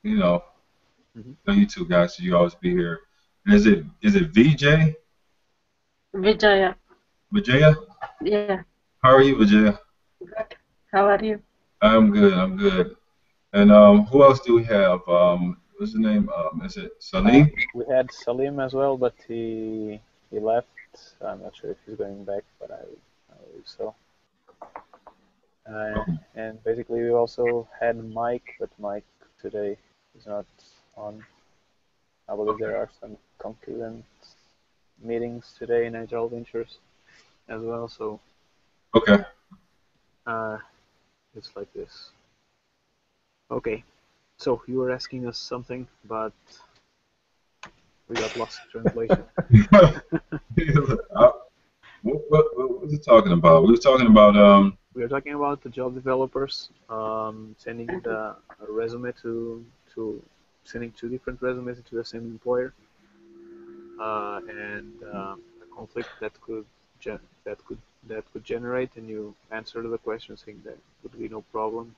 you know, Hmm. know you two guys, so you always be here. And is it VJ? Vijaya. Vijaya? Yeah, How are you, Vijaya? good. How are you? I'm good. I'm good. And who else do we have? What's the name? Is it Salim? We had Salim as well, but he left. I'm not sure if he's going back, but I believe so. Uh, Okay. and basically, we also had Mike, but Mike today is not on. I believe there are some concurrent meetings today in Agile Ventures as well, so Okay. uh, it's like this. Okay, so you were asking us something, but we got lost in translation. What was it talking about? We was talking about We are talking about the job developers sending a resume to sending two different resumes to the same employer, and a conflict that that could generate, and you answer the question saying that would be no problem,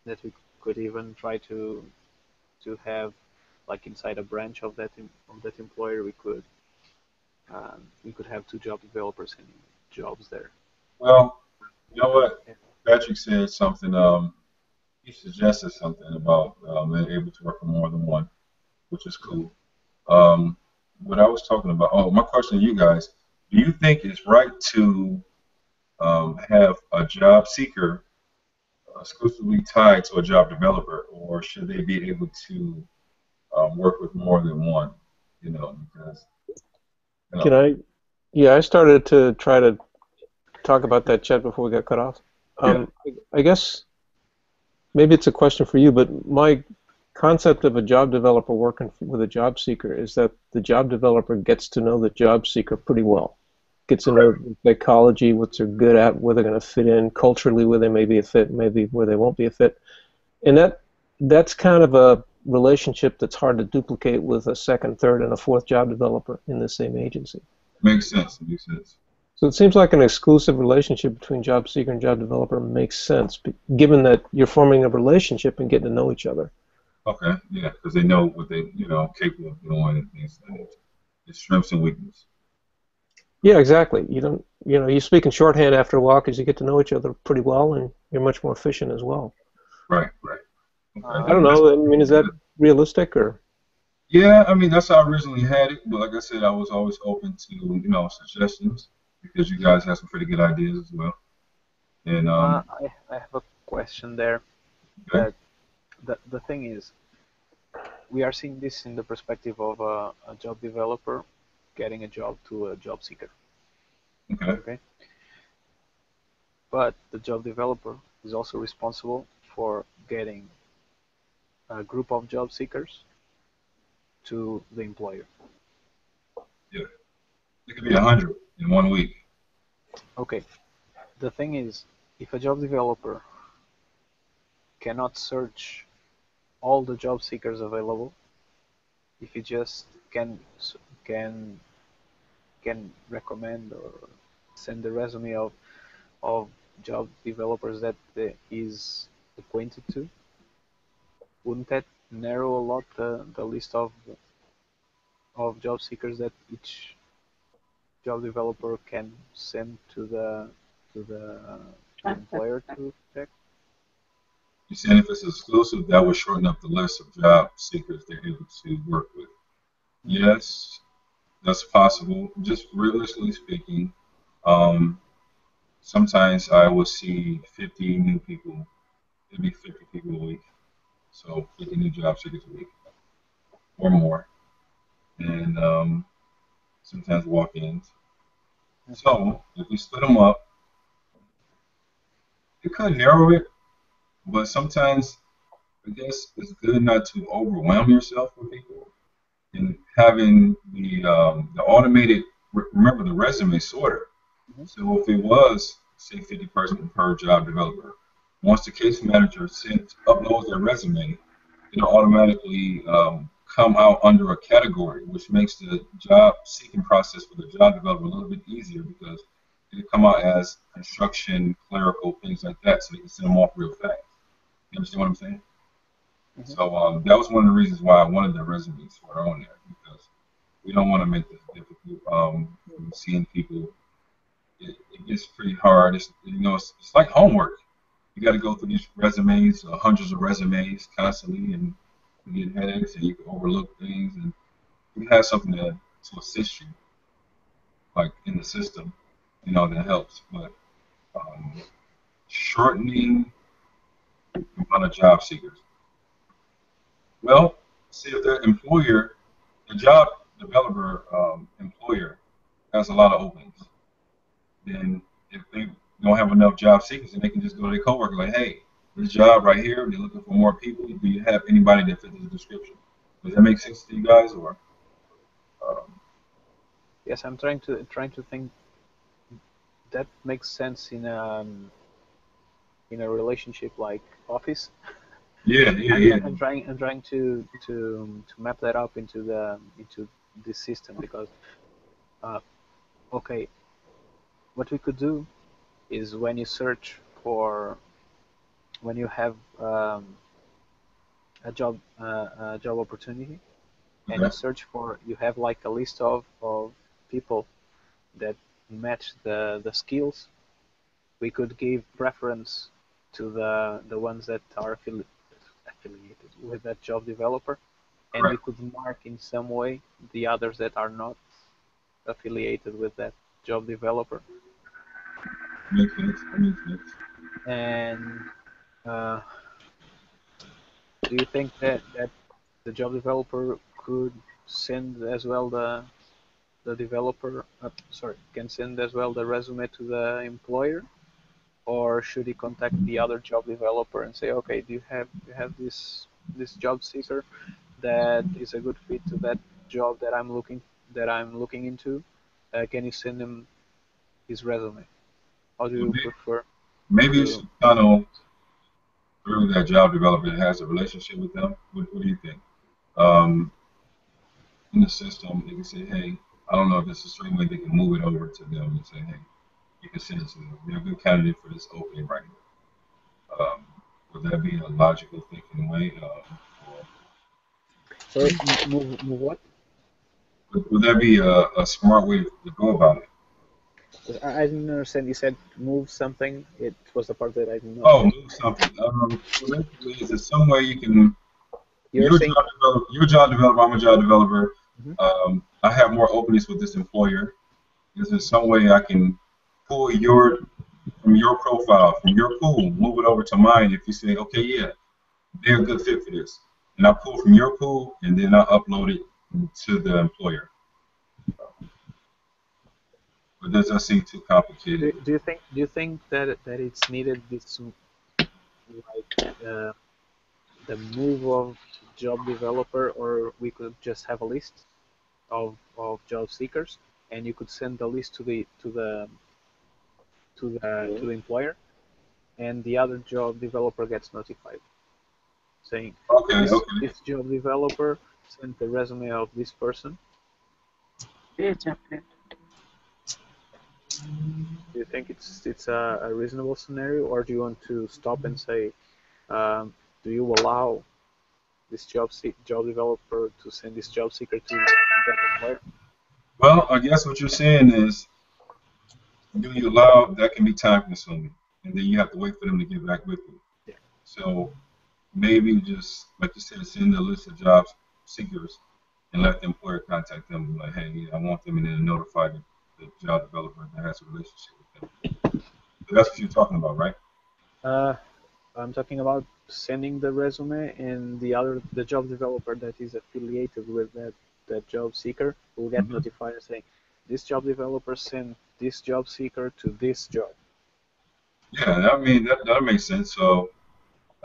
that we could even try to have, like, inside a branch of of that employer, we could have two job developers sending jobs there. well, you know what? Yeah. Patrick said something. He suggested something about being able to work for more than one, which is cool. Um, what I was talking about. Oh, my question to you guys: do you think it's right to have a job seeker exclusively tied to a job developer, or should they be able to work with more than one? Because you Can know, I? Yeah, I started to try to talk about that chat before we got cut off. yeah, I guess maybe it's a question for you, but my concept of a job developer working with a job seeker is that the job developer gets to know the job seeker pretty well, gets to know correct. the psychology, what they're good at, where they're going to fit in culturally, where they may be a fit, maybe where they won't be a fit, and that's kind of a relationship that's hard to duplicate with a second, third, and a fourth job developer in the same agency. Makes sense. Makes sense. So it seems like an exclusive relationship between job seeker and job developer makes sense, given that you're forming a relationship and getting to know each other. Okay, yeah, because they know what they capable of doing and things like that. It's strengths and weakness. Yeah, exactly. You don't, you speak in shorthand after a while because you get to know each other pretty well, and you're much more efficient as well. Right, right. Okay, I Uh, don't that's know. I mean, is good. that realistic or? Yeah, I mean that's how I originally had it, but like I said, I was always open to suggestions because you guys have some pretty good ideas as well. And I have a question there. okay, That the thing is, we are seeing this in the perspective of a job developer getting a job to a job seeker. okay, Okay, but the job developer is also responsible for getting a group of job seekers to the employer. yeah, it could be 100 in 1 week. Okay, the thing is, if a job developer cannot search all the job seekers available, if he just can can recommend or send the resume of job developers that is acquainted to, wouldn't that narrow a lot the list of job seekers that each job developer can send to the to the employer to check? You're saying if it's exclusive, that would shorten up the list of job seekers they're able to work with. Hmm. Yes, that's possible. Just realistically speaking, um, sometimes I will see 50 new people, maybe 50 people a week. So 50 new job seekers a week or more. And sometimes walk-ins. So if we split them up, it could narrow it, but sometimes I guess it's good not to overwhelm yourself with people and having the automated. Remember the resume sorter. Hmm. So if it was say 50 person per job developer, once the case manager uploads their resume, it'll automatically come out under a category, which makes the job seeking process for the job developer a little bit easier because it come out as construction, clerical, things like that, so they can send them off real fast. You understand what I'm saying? So that was one of the reasons why I wanted the resumes for on there because we don't want to make this difficult. Seeing people, it gets pretty hard. It's like homework. You got to go through these resumes, hundreds of resumes constantly, and you get headaches and you can overlook things. And you have something to assist you, like in the system, that helps. But um, shortening the amount of job seekers. Well, see if the job developer employer has a lot of openings, then if they don't have enough job seekers, then they can just go to their coworker like, hey, this job right here, they're looking for more people. Do you have anybody that fits the description? Does that make sense to you guys? Or um, Yes, I'm trying to think that makes sense in a relationship like office. yeah, yeah, yeah. I'm trying to map that up into this system because uh, okay, what we could do is when you have a job opportunity and Okay, you have like a list of people that match the skills. We could give preference to the ones that are affiliated with that job developer, and we correct. could mark in some way the others that are not affiliated with that job developer. Makes sense. That makes sense. And uh, do you think that the job developer could send as well the developer, sorry, can send as well the resume to the employer, or should he contact the other job developer and say, okay, do you have this job seeker that is a good fit to that job that I'm looking into? Can you send him his resume? How do Well, you prefer maybe it to? should tunnel through that job developer that has a relationship with them. What do you think? Um, in the system, they can say, hey, I don't know if there's a certain way they can move it over to them and say, hey, you can send it to them. They're a good candidate for this opening right here. Would that be a logical thinking way? Or Sorry, move what? would that be a smart way to go about it? 'Cause I didn't understand. You said move something. It was the part that I did not Oh, get. move something. So basically, is there some way you can, You're saying. you're a job developer, I'm a job developer. Mhm. I have more openings with this employer. Is there some way I can pull from your profile, from your pool, move it over to mine if you say, okay, yeah, they're a good fit for this. And I pull from your pool and then I upload it to the employer. But does that seem too complicated? Do you think that it's needed this like the move of job developer, or we could just have a list of job seekers, and you could send the list to the employer, and the other job developer gets notified saying Okay, this okay. this job developer sent the resume of this person. Page update. Do you think it's a reasonable scenario, or do you want to stop and say, do you allow this job developer to send this job seeker to that employer? Well, I guess what you're saying is, do you allow that can be time consuming, and then you have to wait for them to get back with you. Yeah. So maybe just like you said, send a list of job seekers and let the employer contact them. Like, hey, yeah, I want them, and then notify the job developer that has a relationship with them. So that's what you're talking about, right? Uh, I'm talking about sending the resume, and the job developer that is affiliated with that job seeker will get Hmm. notified and saying, this job developer sent this job seeker to this job, Yeah, I mean that makes sense. So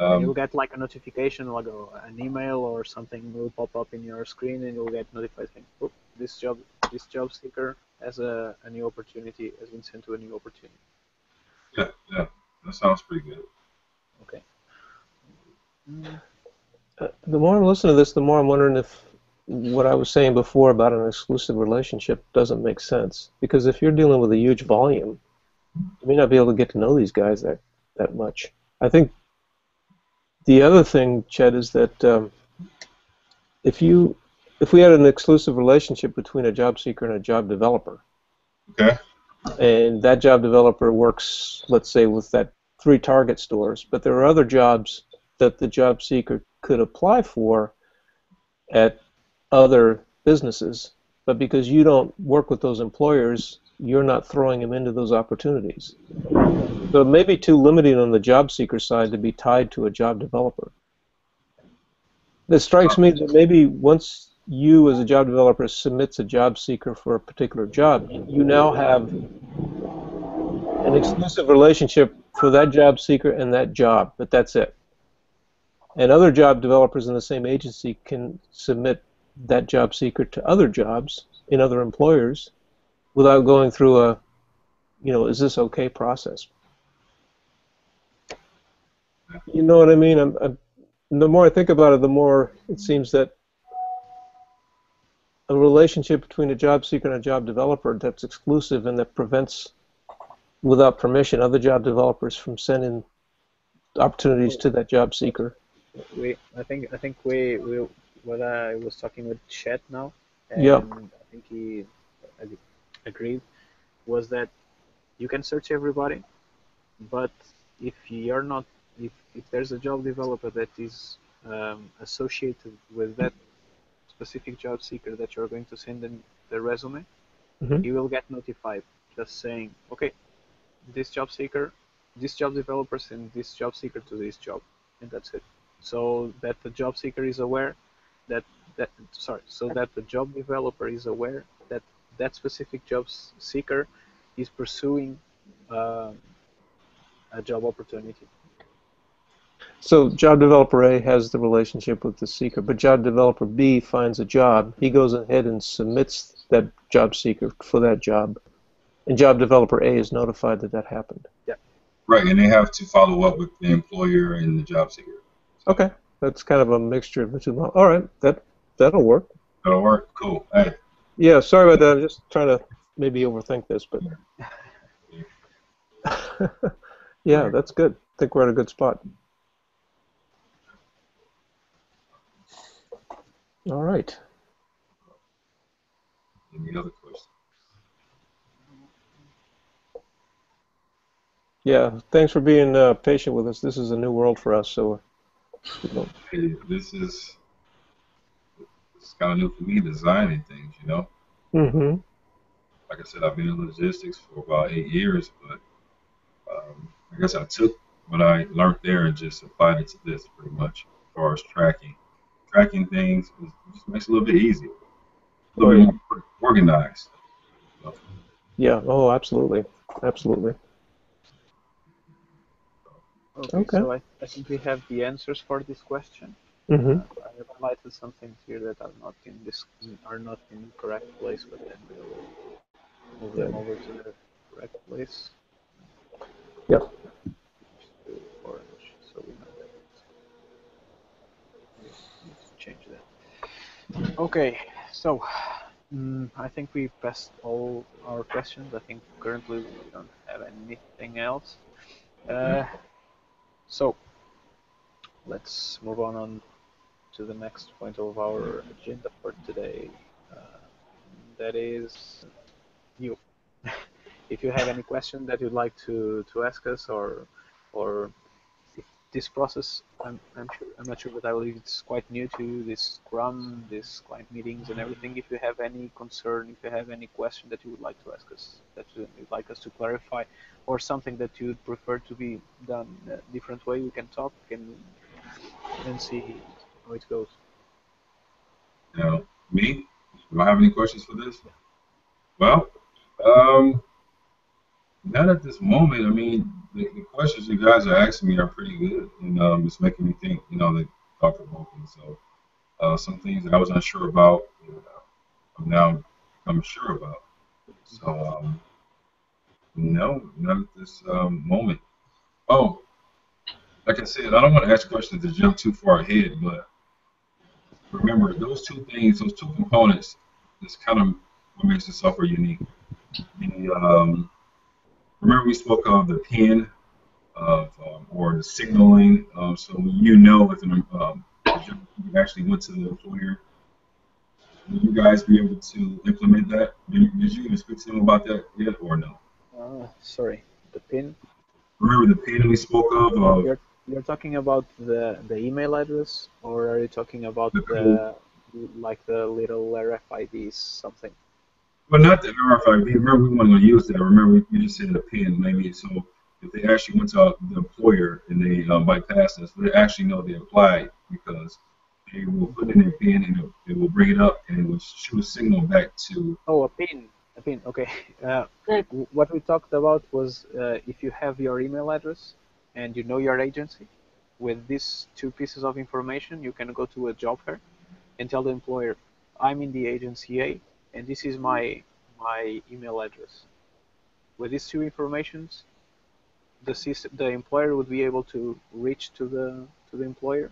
and you'll um, get like a notification, like an email or something will pop up in your screen, and you'll get notified saying, oh, this job seeker has a new opportunity, has been sent to a new opportunity. yeah, yeah, that sounds pretty good. Okay. Mm, The more I'm listening to this, the more I'm wondering if what I was saying before about an exclusive relationship doesn't make sense. Because if you're dealing with a huge volume, you may not be able to get to know these guys that much. I think The other thing, Chet, is that if we had an exclusive relationship between a job seeker and a job developer, Okay. and that job developer works, let's say, with that 3 target stores, but there are other jobs that the job seeker could apply for at other businesses, but because you don't work with those employers, you're not throwing them into those opportunities. So it may be too limiting on the job seeker side to be tied to a job developer. It strikes me that maybe once you as a job developer submits a job seeker for a particular job, you now have an exclusive relationship for that job seeker and that job, but that's it. And other job developers in the same agency can submit that job seeker to other jobs in other employers without going through a, is this okay process. You know what I mean? The more I think about it, the more it seems that a relationship between a job seeker and a job developer that's exclusive and that prevents, without permission, other job developers from sending opportunities to that job seeker. I think what I was talking with Chet now, and Yeah. I think he agreed, was that you can search everybody, but if you're not, if there's a job developer that is associated with that specific job seeker that you're going to send in the resume, he will get notified, just saying, okay, this job developer sent this job seeker to this job, and that's it. So that the job seeker is aware that the job developer is aware that that specific job seeker is pursuing a job opportunity. So job developer A has the relationship with the seeker, but job developer B finds a job. He goes ahead and submits that job seeker for that job, and job developer A is notified that that happened. Yeah. Right, and they have to follow up with the employer and the job seeker. Okay, that's kind of a mixture of the two. All right, that'll work. That'll work. Cool. Hey. Yeah, sorry about that. I'm just trying to maybe overthink this, but yeah, that's good. I think we're at a good spot. All right. Any other questions? Yeah, thanks for being patient with us. This is a new world for us, so. Hey, this is kind of new for me, designing things, Mm-hmm. Like I said, I've been in logistics for about 8 years, but I guess I took what I learned there and just applied it to this pretty much as far as tracking. Tracking things just makes it a little bit easier, a little bit more organized. Yeah, oh, absolutely. Absolutely. Okay. So I think we have the answers for this question. Mm-hmm. I have highlighted some things here that are not in the correct place, but then we'll move them over to the correct place. Yep. Orange, so we know that. We need to change that. Okay, so I think we passed all our questions. I think currently we don't have anything else. So let's move on to the next point of our agenda for today. That is you. If you have any question that you'd like to ask us, or if this process, I'm not sure, but I believe it's quite new to you, this Scrum, this client meetings and everything. If you have any concern, if you have any question that you would like to ask us, that you'd like us to clarify, or something that you'd prefer to be done a different way, we can talk and see how it goes. Me? Do I have any questions for this? Well, not at this moment. I mean, the questions you guys are asking me are pretty good, and it's making me think, they thought provoking. So some things that I was unsure about, I'm sure about. So no, not at this moment. Oh, like I said, I don't want to ask questions to jump too far ahead, but remember those two things, those two components, is kind of what makes the software unique. The remember we spoke of the pen of or the signaling. So you know if a job actually went to the employer. Will you guys be able to implement that? Did you even speak to them about that yet or no? Sorry, the PIN. Remember the pin we spoke of You're talking about the email address, or are you talking about the code? the like the little RFIDs something? Well, not the RFID. Remember, we weren't going to use that. Remember, you just said the pin, maybe. So if they actually went to the employer and they bypassed us, they actually know they applied because they will put in their pin and it will bring it up and it will shoot a signal back to. Oh, a PIN. A PIN. Okay. Right. What we talked about was if you have your email address and you know your agency, with these two pieces of information, you can go to a job fair and tell the employer, I'm in the agency A, and this is my email address. With these two informations, the employer would be able to reach to the employer,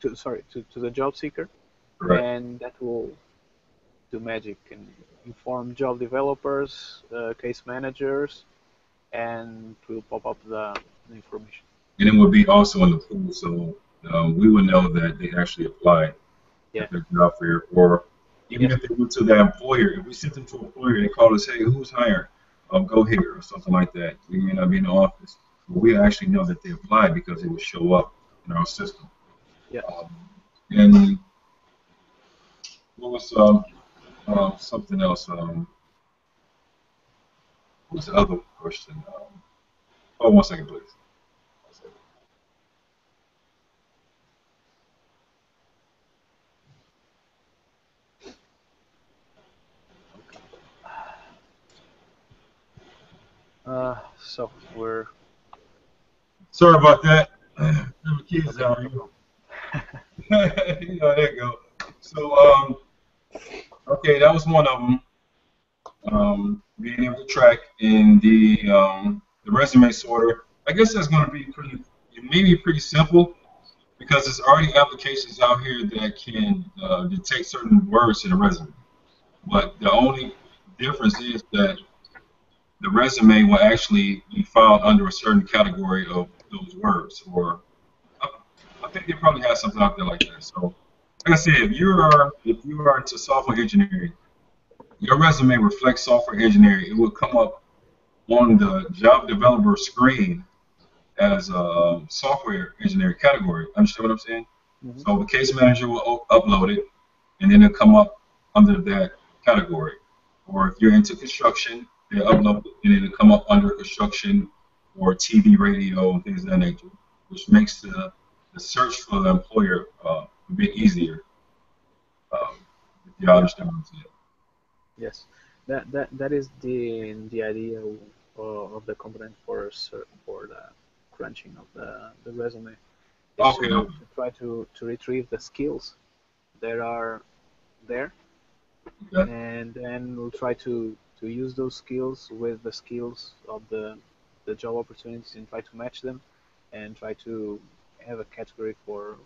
to the job seeker, Correct. and that will do magic and inform job developers, case managers, and it will pop up the information. And it would be also in the pool, so we would know that they actually applied Yeah. at their job fair, or even Yes. if they went to that employer, if we sent them to an employer, they called us, hey, who's hiring? Go here, or something like that. We may not be in the office, but we actually know that they applied because it would show up in our system. Yeah. And what was something else? What was the other question? Oh, 1 second, please. 1 second. So we're Sorry about that. The kids okay. down No here. problem. There you go. So, okay, that was one of them. Being able to track in the resume sorter. I guess that's going to be maybe pretty simple because there's already applications out here that can detect certain words in a resume. But the only difference is that the resume will actually be filed under a certain category of those words. Or I, I think they probably have something out there like that. So, like I said, if you are into software engineering, your resume reflects software engineering. It will come up on the job developer screen as a software engineering category. Understand what I'm saying? Hmm. So the case manager will upload it, and then it'll come up under that category. Or if you're into construction, they'll upload it, and it'll come up under construction or TV, radio, and things of that nature, which makes the search for the employer a bit easier. Um, if you Yeah. understand what I'm saying. Yes. That is the idea of the component for the crunching of the resume is Okay, to try to retrieve the skills that are there, okay. and then we'll try to use those skills with the skills of the job opportunities and try to match them and try to have a category for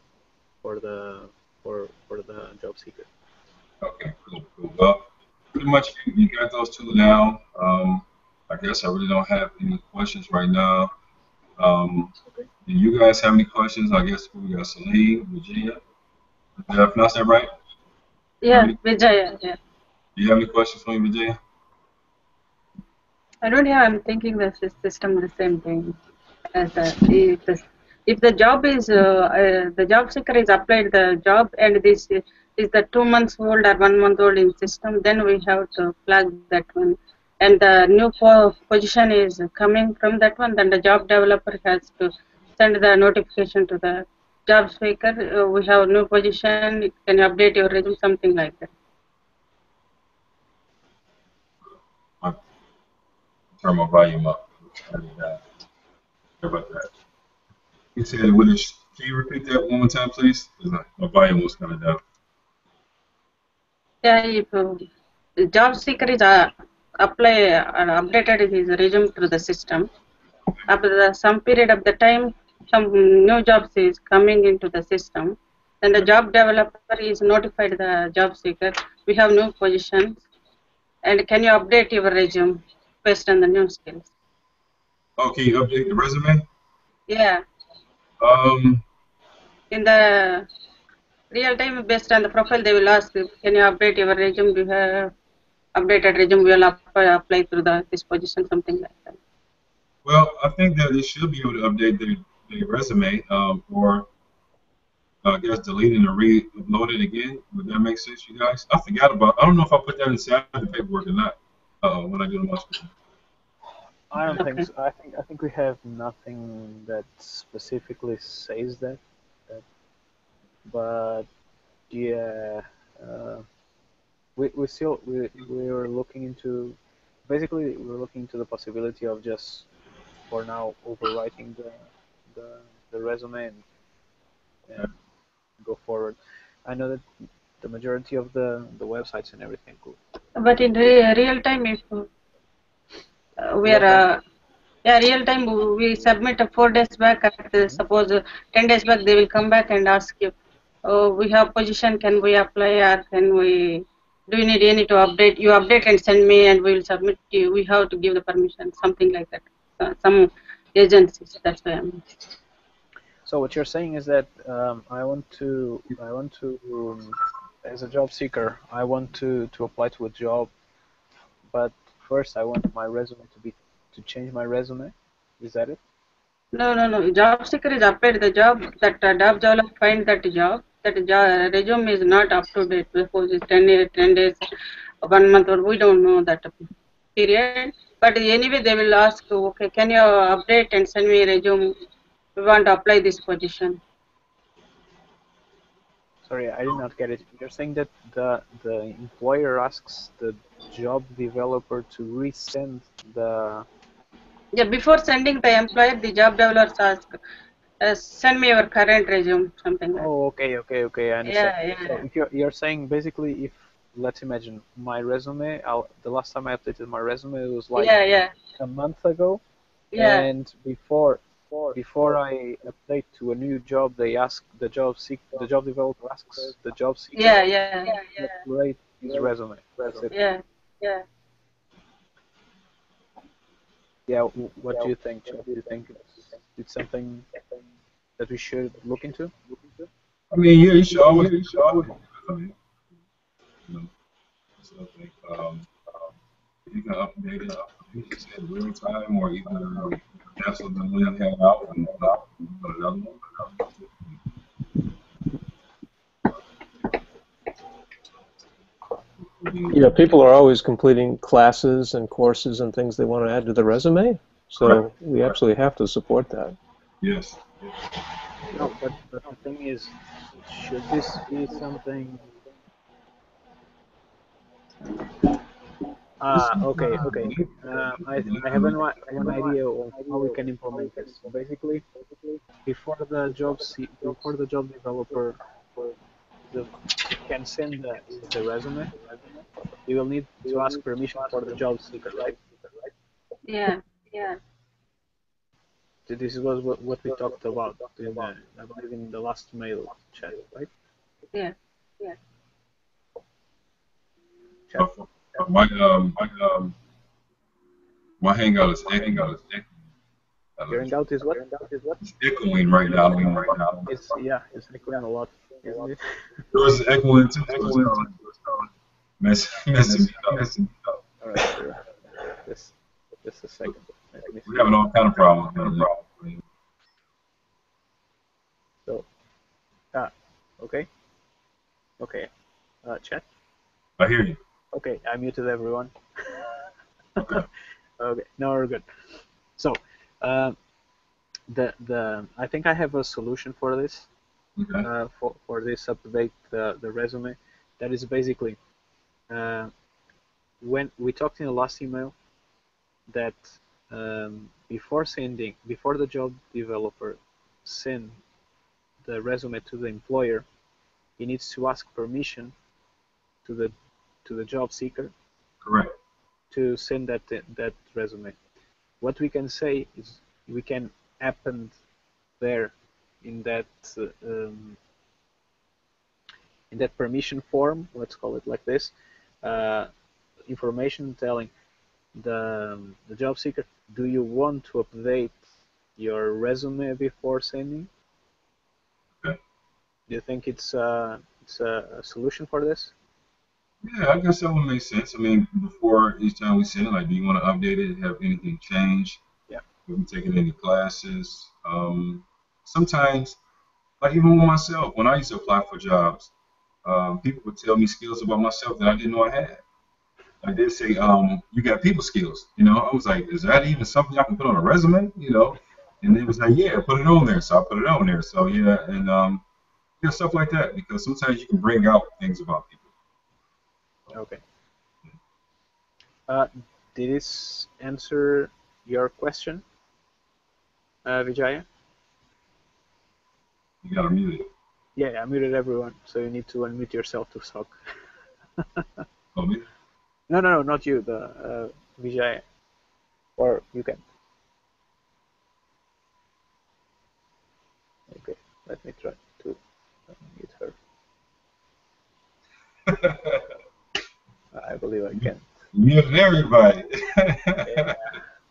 the for the job seeker. Okay, cool, cool. Well, pretty much you got those two now. I guess I really don't have any questions right now. Um, Okay. do you guys have any questions? I guess we got Celine, Virginia. Did I pronounce that right? Have Yeah, any, Vijay. Yeah. do you have any questions for me, Virginia? I don't have. I'm thinking the system the same thing as if the job is the job seeker is applied the job and this is the 2 months old or 1 month old in system, then we have to flag that one. And the new position is coming from that one, then the job developer has to send the notification to the job seeker. We have new position. Can you update your resume? Something like that. I'll turn my volume up. Turn it down. Sorry about that. You said, can you repeat that one more time, please? 'Cause my volume was kind of down. Yeah, if the job seeker is apply updated his resume to the system, after some period of the time, some new jobs is coming into the system, then the job developer is notified the job seeker, we have new positions, and can you update your resume based on the new skills? Oh, can you update the resume? Yeah. Um, In the real time, based on the profile, they will ask, can you update your resume? Do you have updated resume? We will apply through this position, something like that. well, I think that they should be able to update their resume, or I guess delete it and re-upload it again. Would that make sense, you guys? I forgot about. I don't know if I put that inside the paperwork or not. When I do the most. I don't think Okay. so. I think we have nothing that specifically says that. that but yeah, uh, we still we were looking into basically we're looking into the possibility of just for now overwriting the, the resume and go forward. I know that the majority of the websites and everything could But in real time, if we real are time. yeah, real time, we submit 4 days back. Suppose 10 days back, they will come back and ask you, oh, we have position, can we apply, or can we, do you need any to update? You update and send me, and we will submit to you. We have to give the permission, something like that. Some agencies, that's why I'm. So what you're saying is that I want to as a job seeker, I want to apply to a job, but first I want my resume to change my resume. Is that it? No, no, no. Job seeker is applied the job, that job developer find that job. That job resume is not up to date. Suppose it's 10 days, 1 month, or we don't know that period. But anyway, they will ask, okay, can you update and send me a resume? We want to apply this position. Sorry, I did not get it. You're saying that the employer asks the job developer to resend the. Yeah, before sending the employer, the job developers ask, send me your current resume, something like Oh, okay, okay, okay. I that. understand. Yeah, So yeah, if you're saying basically if let's imagine my resume, the last time I updated my resume it was like yeah, yeah, a month ago, yeah, and before I update to a new job, they ask the job developer asks the job seeker yeah, yeah, to upgrade his resume. That's it. yeah, yeah. Yeah. What do you think, Chad? Do you think it's something that we should look into? I mean, yeah, you should always. I mean, you know, so I think you can update it. You can say in real time, or either cancel the one you have out and put another one. Yeah, people are always completing classes and courses and things they want to add to the resume. Correct. So we absolutely have to support that. Yes. No, but the thing is, should this be something? Ah, okay, okay. I have one idea of how we can implement this. Basically, before the job developer the, can send the resume, he will need to ask permission for the job seeker, right? Yeah, This was what we talked about in I believe in the last mail chat, right? yeah. Chat. My my hangout is echoing. Hearing out is what? It's echoing right now. I don't know why. It's echoing a lot, isn't it? Yours is echoing too, so it's kind of like messing me up. All right, sure. Just just a second. Let me We're see. having all kind of problems here. So ah, okay, okay. Chat. I hear you. Okay, I muted everyone. Okay. Okay, now we're good. So, uh, the I think I have a solution for this. Okay. For this update the resume. That is basically uh, when we talked in the last email that before the job developer send the resume to the employer, he needs to ask permission to the job seeker Correct. to send that resume. What we can say is we can append there in that uh, um, in that permission form, let's call it like this, uh, information telling the job seeker, do you want to update your resume before sending. Okay. Do you think it's a solution for this? Yeah, I guess that would make sense. I mean, before each time we send it, like, do you want to update it? Have anything changed? Yeah. Have you taken any classes? Sometimes, like even with myself, when I used to apply for jobs, people would tell me skills about myself that I didn't know I had. Like they'd say, you got people skills. You know, I was like, is that even something I can put on a resume? You know, and they was like, yeah, put it on there. So I put it on there. So yeah, and yeah, stuff like that because sometimes you can bring out things about people. Okay. Did this answer your question, Vijaya? You gotta mute it. Yeah, I muted everyone, so you need to unmute yourself to talk. Oh, me? No, not you, the Vijaya. Or you can. Okay, let me try to unmute her. I believe I can. Muted everybody. Yeah,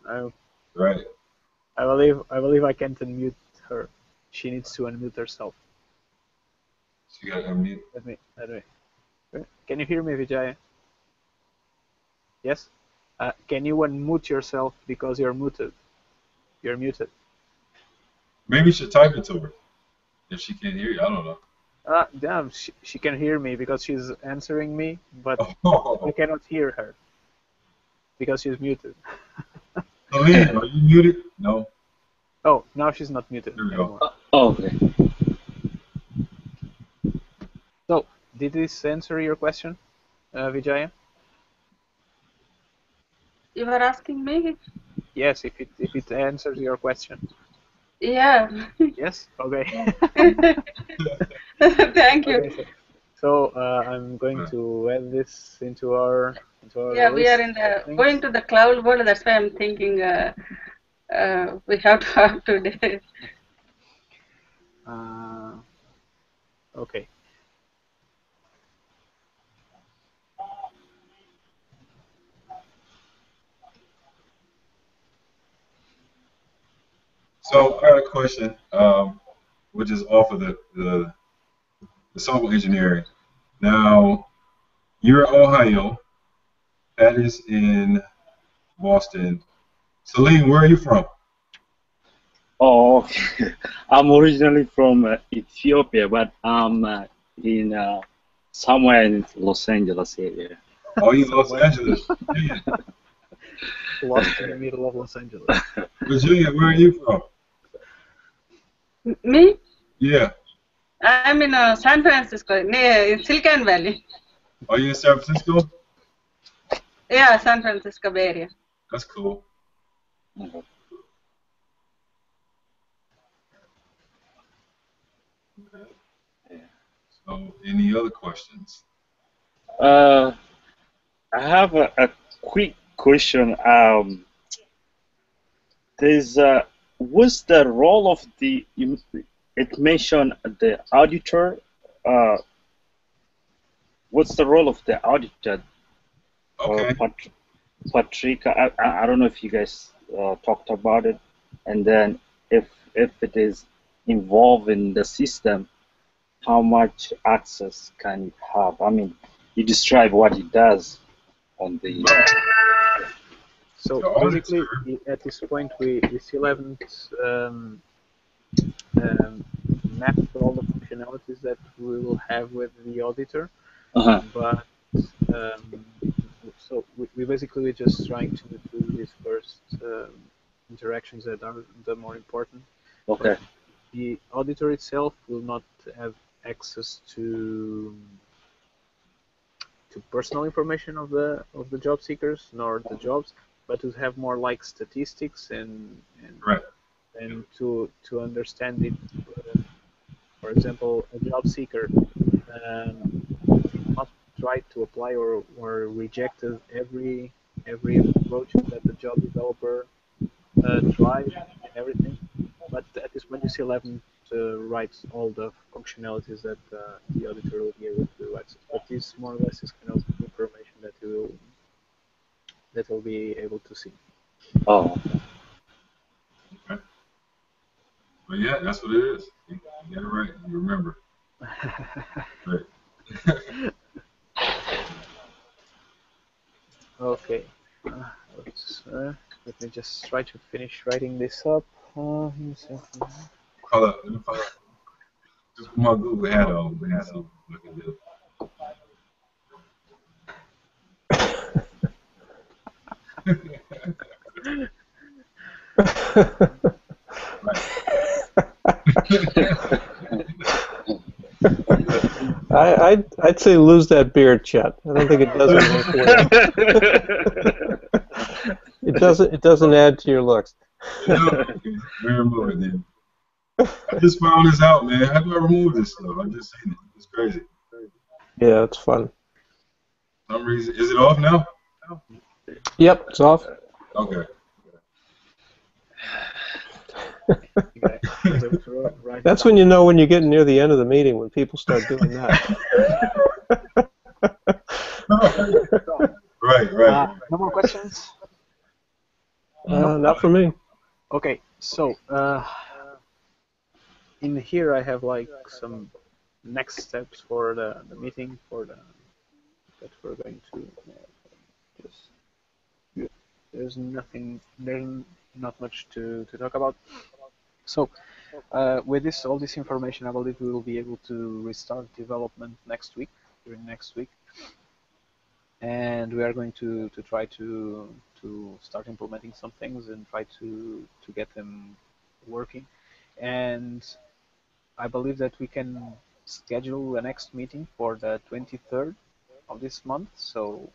I, Right. I believe I can't unmute her. She needs to unmute herself. So you gotta unmute. Let me. Can you hear me, Vijaya? Yes? Can you unmute yourself because you're muted? You're muted. Maybe you should type it to her if she can't hear you. I don't know. Damn, she can hear me because she's answering me, but I Oh, cannot hear her because she's muted. Celine, are you muted? No. Oh, now she's not muted There we go. anymore. Okay. So, did this answer your question, Vijaya? You were asking me? Yes, if it answers your question. Yeah. Yes. Okay. Thank you. Okay. So I'm going to add this into our Yeah, we list are in of the things. going to the cloud world. That's why I'm thinking we have to have today. Okay. So I got a question, which is off of the software engineering. Now, you're in Ohio. That is in Boston. Celine, where are you from? Oh, okay. I'm originally from Ethiopia, but I'm in somewhere in Los Angeles area. Oh, you in Los Somewhere Angeles. Yeah. lost in the middle of Los Angeles. Virginia, where are you from? Me? Yeah. I'm in San Francisco, near Silicon Valley. Are you in San Francisco? Yeah, San Francisco Bay Area. That's cool. So, any other questions? Uh, I have a quick question. There's what's the role of it mentioned the auditor. Uh, what's the role of the auditor or Okay. Patrick? I don't know if you guys talked about it, and then if it is involved in the system, how much access can it have? I mean, you describe what it does on the. So The basically, auditor. at this point, we still haven't mapped all the functionalities that we will have with the auditor, Uh-huh. but um, so we basically we're just trying to do these first interactions that are the more important. Okay. The auditor itself will not have access to personal information of the job seekers nor the jobs, but to have more like statistics Right. and to understand it. For example, a job seeker not try to apply or reject every approach that the job developer tried and everything. But at this point, you still haven't write all the functionalities that the auditor will be able to access. But this more or less is kind of information that will be able to see. Oh. Okay. But yeah, that's what it is. You get it right. You remember. Right. Okay. Let me just try to finish writing this up. Hold up. Let me just put my Google hat on. Let me see what I can do. I'd say lose that beard, Chet. I don't think it does anything. It doesn't add to your looks. No, we remove it then. I just found this out, man. How do I remove this stuff? I just seen it. It's crazy. Yeah, it's fun. For some reason, is it off now? Yep, it's off. Okay. That's when you know when you're getting near the end of the meeting, when people start doing that. Right. No more questions? Not for me. Okay, so in here I have like some next steps for the meeting that we're going to just there's not much to talk about. So with all this information, I believe we will be able to restart development during next week, and we are going to try to start implementing some things and try to get them working. And I believe that we can schedule a next meeting for the 23rd of this month, so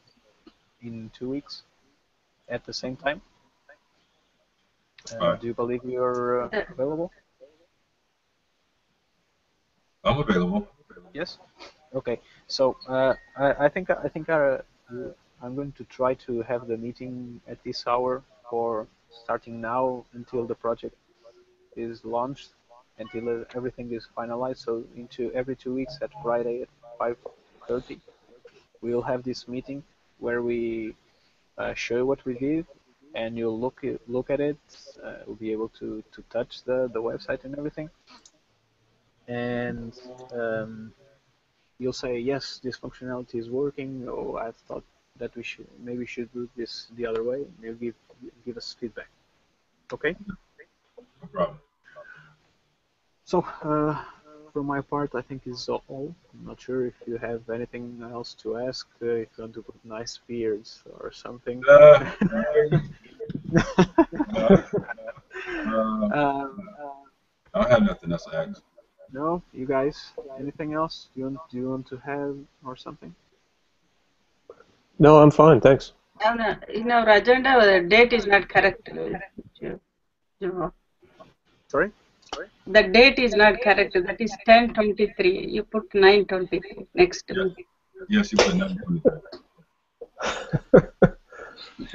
in 2 weeks at the same time. Do you believe you're available? I'm available. Yes. Okay. So I think I'm going to try to have the meeting at this hour for starting now until the project is launched, until everything is finalized. So into every 2 weeks at Friday at 5:30, we will have this meeting where we show you what we did, and you'll look at it. We'll be able to touch the website and everything, and you'll say yes, this functionality is working. Or I thought that we should do this the other way. And you'll give us feedback. Okay. No problem. So from my part, I think is all. I'm not sure if you have anything else to ask. If you want to put nice beards or something. I don't have nothing else to ask. No, you guys. Anything else? Do you want to have or something? No, I'm fine, thanks. In our agenda, the date is not correct. Sorry? The date is not correct. That is 10/23. You put 9/23 next week. Yes, you put 9/23.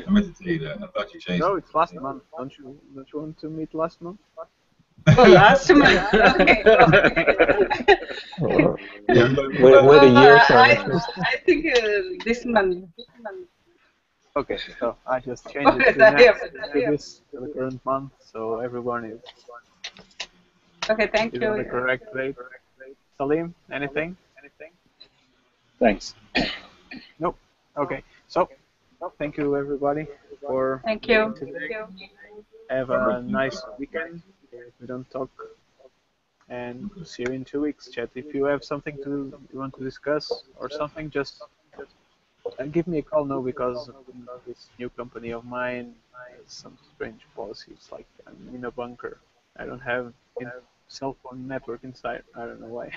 I meant to tell you that. I thought you changed it. No, it's last month. Don't you want to meet last month? Oh, last month. Okay. Wait a year. I think this month. Okay, so I just changed it to the current month, so everyone is Okay, thank you. on the correct date. Salim, anything? Thanks. Nope. Okay, so thank you everybody for Thank you. today. Have a nice weekend if we don't talk, and see you in 2 weeks. Chat. If you have something you want to discuss or something, just give me a call now, because this new company of mine has some strange policies. Like I'm in a bunker. I don't have a cell phone network inside. I don't know why.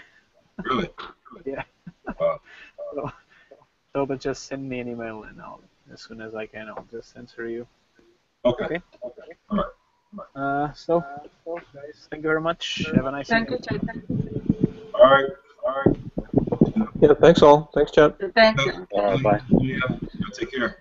Really? Yeah. Wow. But just send me an email, and as soon as I can, I'll just answer you. Okay. All right. So guys, thank you very much. Have a nice Thank you, evening. Chet. All right. Yeah, thanks all. Thanks, Chad. Thank you. Bye. Yeah. Take care.